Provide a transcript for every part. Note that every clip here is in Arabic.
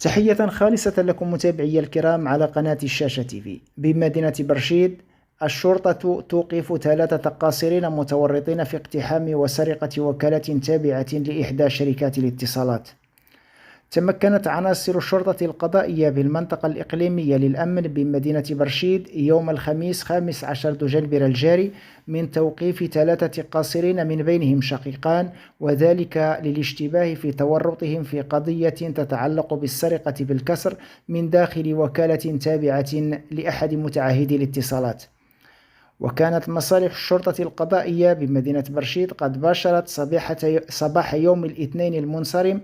تحية خالصة لكم متابعي الكرام على قناة الشاشة تيفي. بمدينة برشيد الشرطة توقف 3 قاصرين متورطين في اقتحام وسرقة وكالة تابعة لإحدى شركات الاتصالات. تمكنت عناصر الشرطة القضائية بالمنطقة الإقليمية للأمن بمدينة برشيد يوم الخميس 15 دجنبر الجاري من توقيف 3 قاصرين من بينهم شقيقان، وذلك للاشتباه في تورطهم في قضية تتعلق بالسرقة بالكسر من داخل وكالة تابعة لأحد متعهدي الاتصالات. وكانت مصالح الشرطة القضائية بمدينة برشيد قد باشرت صباح يوم الاثنين المنصرم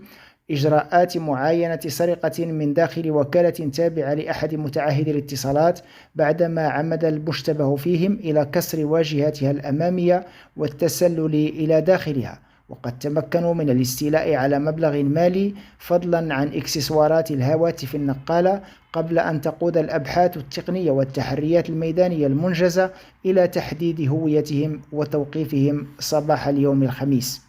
إجراءات معاينة سرقة من داخل وكالة تابعة لأحد متعهدي الاتصالات، بعدما عمد المشتبه فيهم إلى كسر واجهتها الأمامية والتسلل إلى داخلها، وقد تمكنوا من الاستيلاء على مبلغ مالي فضلا عن إكسسوارات الهواتف النقالة، قبل أن تقود الأبحاث التقنية والتحريات الميدانية المنجزة إلى تحديد هويتهم وتوقيفهم صباح اليوم الخميس.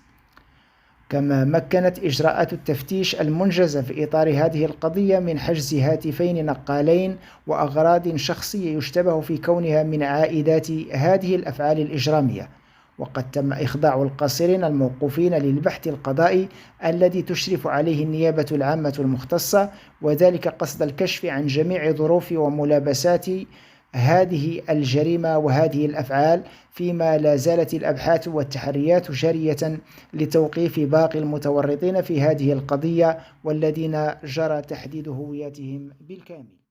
كما مكنت إجراءات التفتيش المنجزة في إطار هذه القضية من حجز هاتفين نقالين وأغراض شخصية يشتبه في كونها من عائدات هذه الأفعال الإجرامية. وقد تم إخضاع القاصرين الموقوفين للبحث القضائي الذي تشرف عليه النيابة العامة المختصة، وذلك قصد الكشف عن جميع ظروف وملابسات هذه الجريمة وهذه الأفعال، فيما لا زالت الأبحاث والتحريات جارية لتوقيف باقي المتورطين في هذه القضية والذين جرى تحديد هوياتهم بالكامل.